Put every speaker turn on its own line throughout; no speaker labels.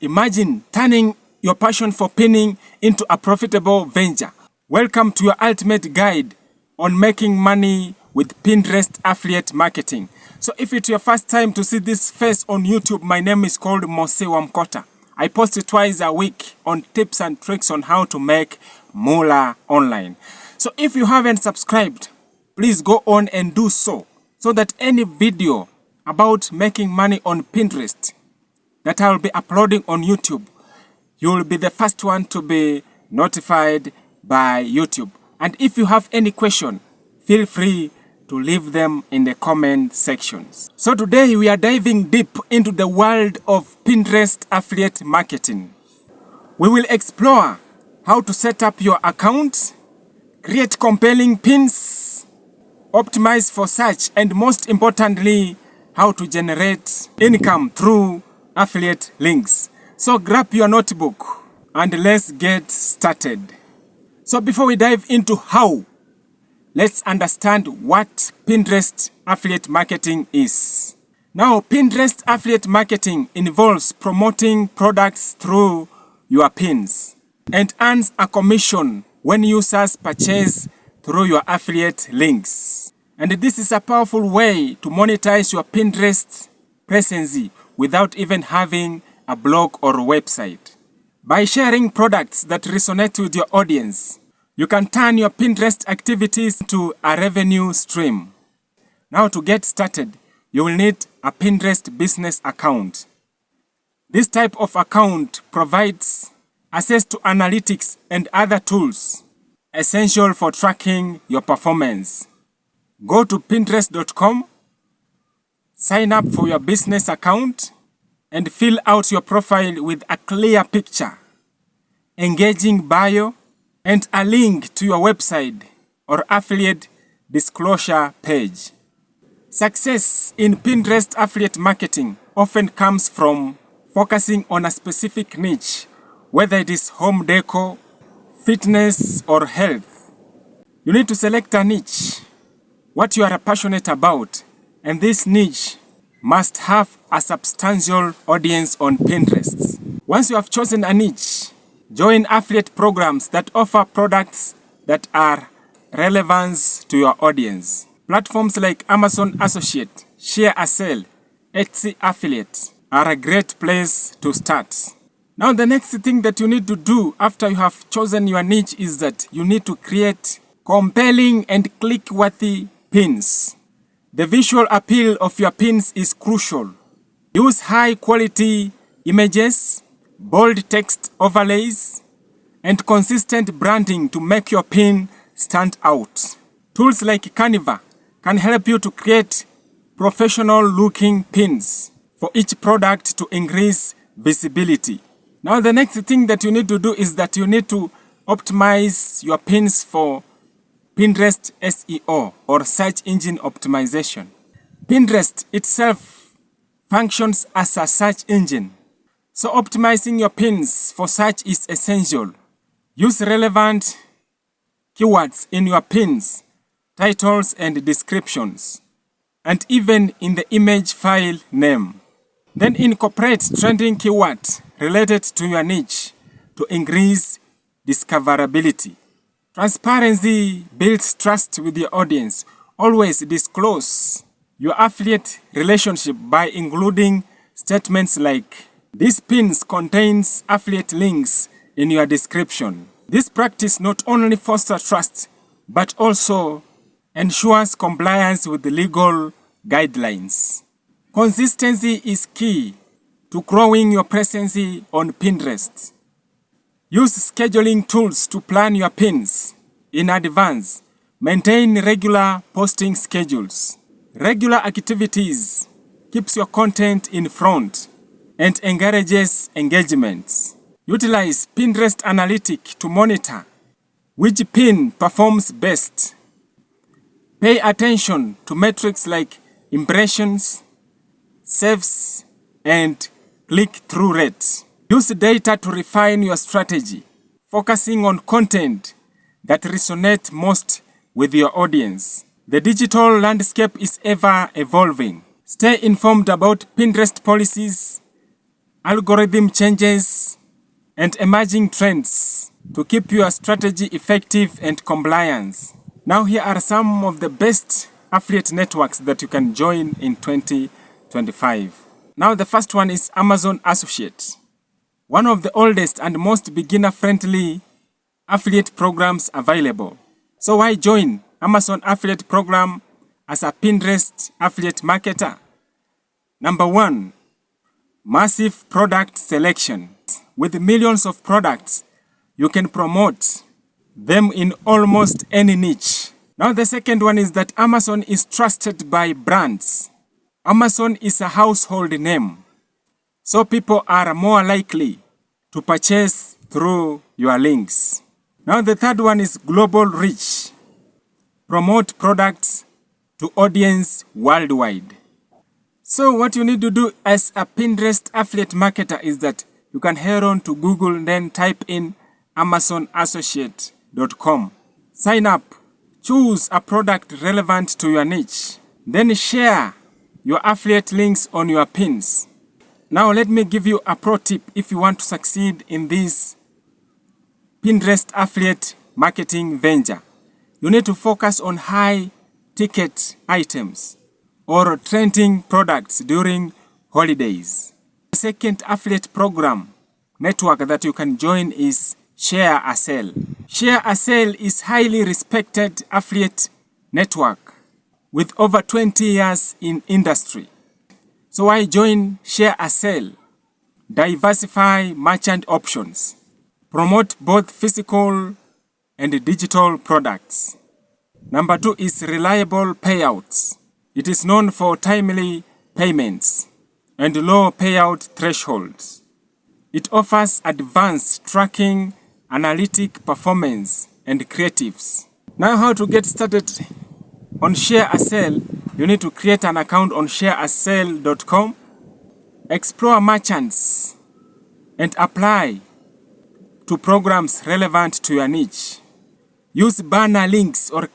Imagine turning your passion for pinning into a profitable venture. Welcome to your ultimate guide on making money with Pinterest affiliate marketing. So if it's your first time to see this face on YouTube, my name is called Mose Wamkota. I post twice a week on tips and tricks on how to make moolah online. So if you haven't subscribed, please go on and do so that any video about making money on Pinterest that I will be uploading on YouTube, you will be the first one to be notified by YouTube. And if you have any question, feel free to leave them in the comment sections. So today we are diving deep into the world of Pinterest affiliate marketing. We will explore how to set up your account, create compelling pins, optimize for search, and most importantly, how to generate income through affiliate links. So grab your notebook and let's get started. So before we dive into how, let's understand what Pinterest affiliate marketing is. Now, Pinterest affiliate marketing involves promoting products through your pins and earns a commission when users purchase through your affiliate links. And this is a powerful way to monetize your Pinterest presence without even having a blog or a website. By sharing products that resonate with your audience, you can turn your Pinterest activities into a revenue stream. Now to get started, you will need a Pinterest business account. This type of account provides access to analytics and other tools essential for tracking your performance. Go to Pinterest.com, sign up for your business account, and fill out your profile with a clear picture, engaging bio, and a link to your website or affiliate disclosure page. Success in Pinterest affiliate marketing often comes from focusing on a specific niche, whether it is home decor, fitness, or health. You need to select a niche, what you are passionate about, and this niche must have a substantial audience on Pinterest. Once you have chosen a niche, join affiliate programs that offer products that are relevant to your audience. Platforms like Amazon Associate, Share a Sale, Etsy Affiliate are a great place to start. Now the next thing that you need to do after you have chosen your niche is that you need to create compelling and click-worthy pins. The visual appeal of your pins is crucial. Use high-quality images, bold text overlays, and consistent branding to make your pin stand out. Tools like Canva can help you to create professional-looking pins for each product to increase visibility. Now the next thing that you need to do is that you need to optimize your pins for Pinterest SEO or search engine optimization. Pinterest itself functions as a search engine, so optimizing your pins for search is essential. Use relevant keywords in your pins, titles and descriptions, and even in the image file name. Then incorporate trending keywords related to your niche to increase discoverability. Transparency builds trust with your audience. Always disclose your affiliate relationship by including statements like, "This pins contains affiliate links in your description." This practice not only fosters trust, but also ensures compliance with the legal guidelines. Consistency is key to growing your presence on Pinterest. Use scheduling tools to plan your pins in advance. Maintain regular posting schedules. Regular activities keeps your content in front and encourages engagements. Utilize Pinterest Analytics to monitor which pin performs best. Pay attention to metrics like impressions, saves, and click-through rates. Use data to refine your strategy, focusing on content that resonates most with your audience. The digital landscape is ever evolving. Stay informed about Pinterest policies, algorithm changes, and emerging trends to keep your strategy effective and compliant. Now here are some of the best affiliate networks that you can join in 2025. Now the first one is Amazon Associates, one of the oldest and most beginner-friendly affiliate programs available. So why join Amazon affiliate program as a Pinterest affiliate marketer? Number one, massive product selection. With millions of products, you can promote them in almost any niche. Now the second one is that Amazon is trusted by brands. Amazon is a household name, so people are more likely to purchase through your links. Now the third one is global reach. Promote products to audience worldwide. So what you need to do as a Pinterest affiliate marketer is that you can head on to Google, then type in amazonassociate.com. Sign up, choose a product relevant to your niche, then share your affiliate links on your pins. Now let me give you a pro tip if you want to succeed in this Pinterest affiliate marketing venture. You need to focus on high ticket items or trending products during holidays. The second affiliate program network that you can join is Share a Sale. Share a Sale is highly respected affiliate network with over 20 years in industry. So why join Share a Sale? Diversify merchant options. Promote both physical and digital products. Number two is reliable payouts. It is known for timely payments and low payout thresholds. It offers advanced tracking, analytic performance, and creatives. Now how to get started on Share a Sale? You need to create an account on shareasale.com, explore merchants, and apply to programs relevant to your niche. Use banner links or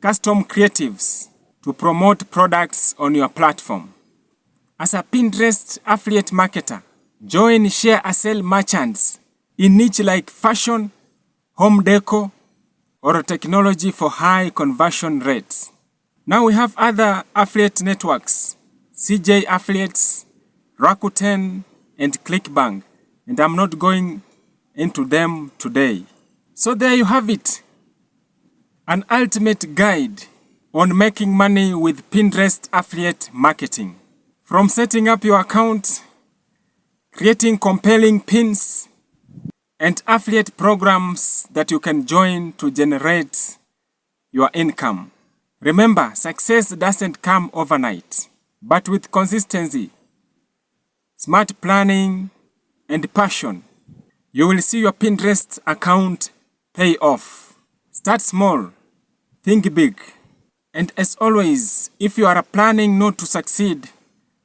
custom creatives to promote products on your platform. As a Pinterest affiliate marketer, join Share a Sale merchants in niche like fashion, home decor, or technology for high conversion rates. Now we have other affiliate networks, CJ Affiliates, Rakuten, and ClickBank, and I'm not going into them today. So there you have it, an ultimate guide on making money with Pinterest affiliate marketing. From setting up your account, creating compelling pins, and affiliate programs that you can join to generate your income. Remember, success doesn't come overnight, but with consistency, smart planning, and passion, you will see your Pinterest account pay off. Start small, think big, and as always, if you are planning not to succeed,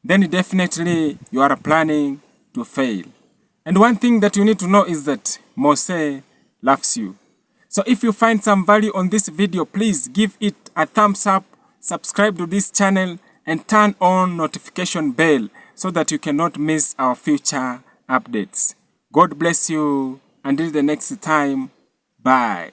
then definitely you are planning to fail. And one thing that you need to know is that Mose loves you. So if you find some value on this video, please give it a thumbs up, subscribe to this channel, and turn on notification bell so that you cannot miss our future updates. God bless you. Until the next time, bye.